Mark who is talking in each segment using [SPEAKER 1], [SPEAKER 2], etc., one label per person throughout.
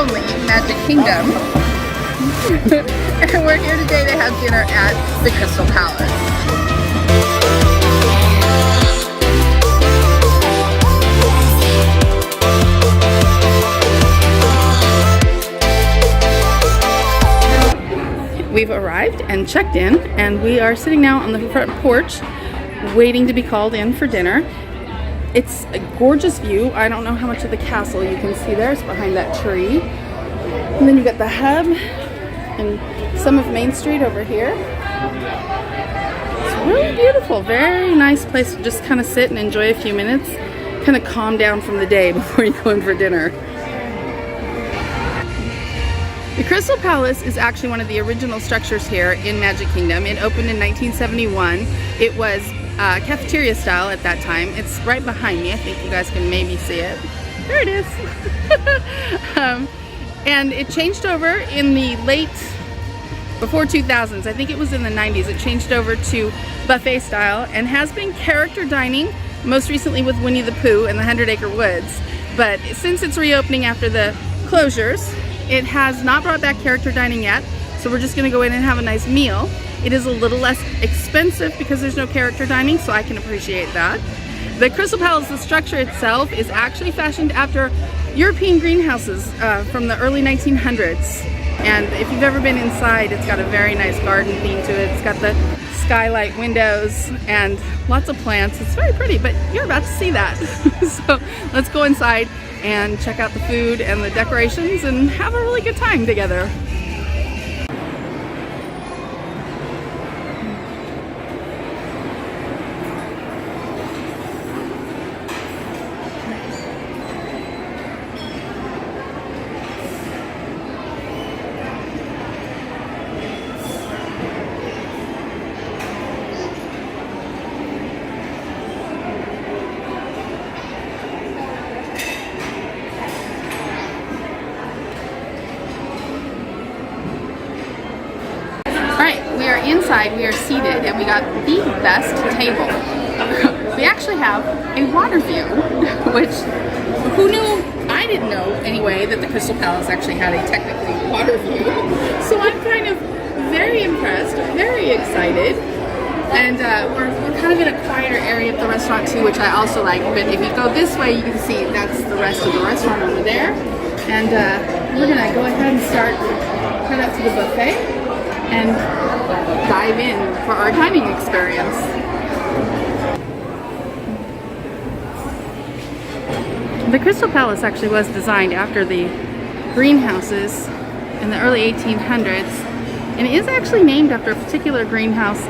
[SPEAKER 1] only Magic Kingdom. And we're here today to have dinner at the Crystal Palace. We've arrived and checked in, and we are sitting now on the front porch waiting to be called in for dinner. It's a gorgeous view. I don't know how much of the castle you can see there. It's behind that tree. And then you've got the hub and some of Main Street over here. It's really beautiful. Very nice place to just kind of sit and enjoy a few minutes. Kind of calm down from the day before you go in for dinner. The Crystal Palace is actually one of the original structures here in Magic Kingdom. It opened in 1971. It was cafeteria style at that time. It's right behind me. I think you guys can maybe see it. There it is. And it changed over in the before 2000s. I think it was in the 90s. It changed over to buffet style and has been character dining, most recently with Winnie the Pooh and the 100 Acre Woods. But since it's reopening after the closures, it has not brought back character dining yet, so we're just going to go in and have a nice meal. It is a little less expensive because there's no character dining, so I can appreciate that. The Crystal Palace, the structure itself, is actually fashioned after European greenhouses from the early 1900s. And if you've ever been inside, it's got a very nice garden theme to it. It's got the skylight windows and lots of plants. It's very pretty, but you're about to see that. So let's go inside and check out the food and the decorations and have a really good time together. We are inside, we are seated, and we got the best table. We actually have a water view, which, who knew? I didn't know anyway that the Crystal Palace actually had a technically water view. So I'm kind of very impressed, very excited. And we're kind of in a quieter area of the restaurant too, which I also like. But if you go this way, you can see that's the rest of the restaurant over there. And we're gonna go ahead and head up to the buffet and dive in for our dining experience. The Crystal Palace actually was designed after the greenhouses in the early 1800s, and it is actually named after a particular greenhouse,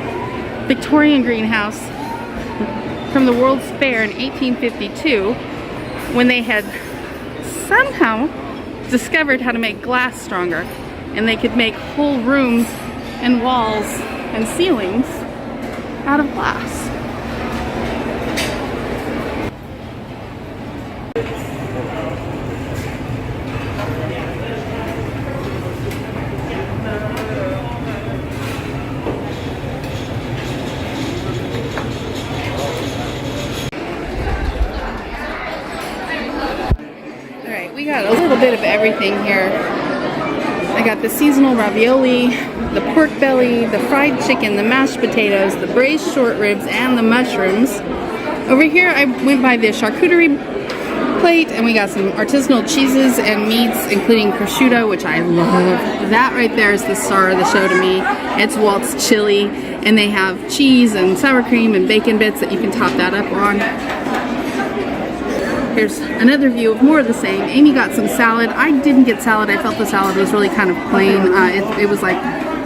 [SPEAKER 1] Victorian greenhouse, from the World's Fair in 1852, when they had somehow discovered how to make glass stronger, and they could make whole rooms and walls and ceilings out of glass. All right, we got a little bit of everything here. I got the seasonal ravioli, the pork belly, the fried chicken, the mashed potatoes, the braised short ribs, and the mushrooms. Over here I went by the charcuterie plate, and we got some artisanal cheeses and meats, including prosciutto, which I love. That right there is the star of the show to me. It's Walt's chili, and they have cheese and sour cream and bacon bits that you can top that up on. Here's another view of more of the same. Amy got some salad. I didn't get salad. I felt the salad was really kind of plain. It was like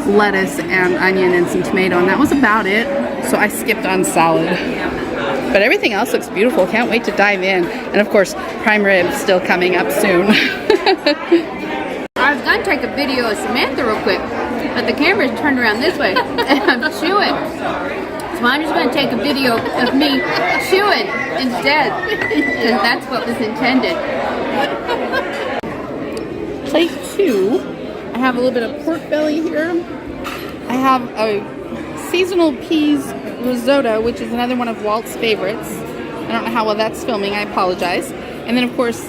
[SPEAKER 1] lettuce and onion and some tomato, and that was about it. So I skipped on salad. But everything else looks beautiful. Can't wait to dive in. And of course, prime rib still coming up soon.
[SPEAKER 2] I was going to take a video of Samantha real quick, but the camera's turned around this way, and I'm chewing. So I'm just going to take a video of me chewing instead, because that's what was intended.
[SPEAKER 1] Plate 2, I have a little bit of pork belly here. I have a seasonal peas risotto, which is another one of Walt's favorites. I don't know how well that's filming, I apologize. And then of course,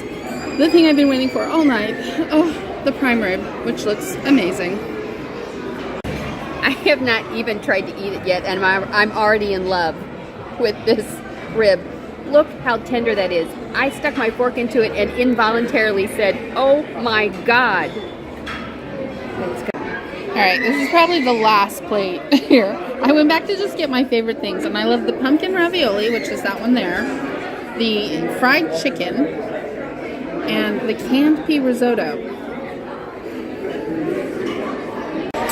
[SPEAKER 1] the thing I've been waiting for all night, the prime rib, which looks amazing.
[SPEAKER 2] I have not even tried to eat it yet, and I'm already in love with this rib. Look how tender that is. I stuck my fork into it and involuntarily said, "Oh my God."
[SPEAKER 1] All right, this is probably the last plate here. I went back to just get my favorite things, and I love the pumpkin ravioli, which is that one there, the fried chicken, and the canned pea risotto.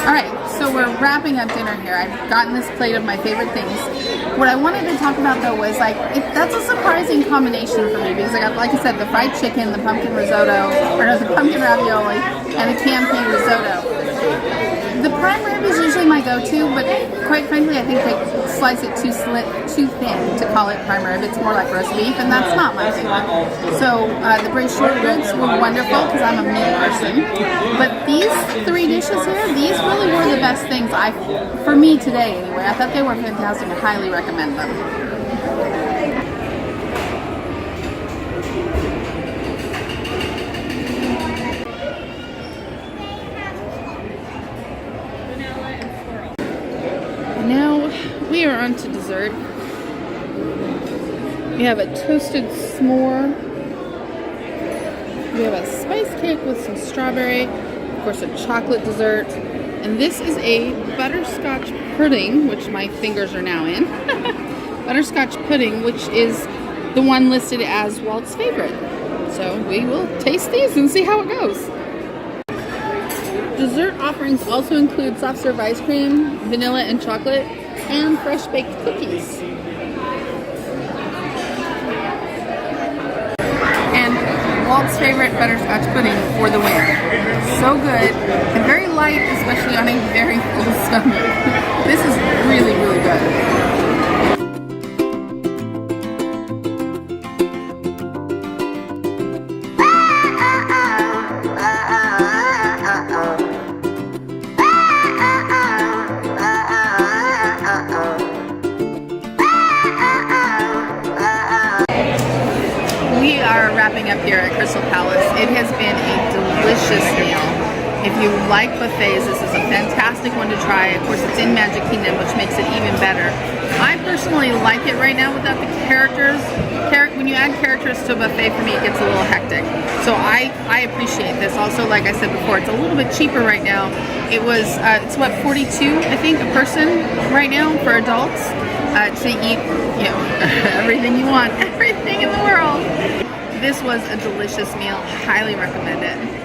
[SPEAKER 1] All right, so we're wrapping up dinner here. I've gotten this plate of my favorite things. What I wanted to talk about though was that's a surprising combination for me because I got, like I said, the fried chicken, the pumpkin risotto, the pumpkin ravioli, and the canned pea risotto. The prime rib is usually my go-to, but quite frankly, I think they slice it too thin to call it prime rib. It's more like roast beef, and that's not my favorite. So the braised short ribs were wonderful because I'm a meat person. But these three dishes here, these really were the best things for me today anyway. I thought they were fantastic. I highly recommend them. Now we are on to dessert. We have a toasted s'more. We have a spice cake with some strawberry. Of course, a chocolate dessert. And this is a butterscotch pudding, which my fingers are now in. Butterscotch pudding, which is the one listed as Walt's favorite. So we will taste these and see how it goes. Dessert offerings also include soft serve ice cream, vanilla and chocolate, and fresh baked cookies. And Walt's favorite butterscotch pudding for the win. So good and very light, especially on a very full stomach. This is really, really good. We are wrapping up here at Crystal Palace. It has been a delicious meal. If you like buffets, this is a fantastic one to try. Of course, it's in Magic Kingdom, which makes it even better. I personally like it right now without the characters. When you add characters to a buffet, for me, it gets a little hectic. So I appreciate this. Also, like I said before, it's a little bit cheaper right now. It was, it's what, $42, I think, a person right now for adults to eat, you know, everything you want, everything in the world. This was a delicious meal. Highly recommend it.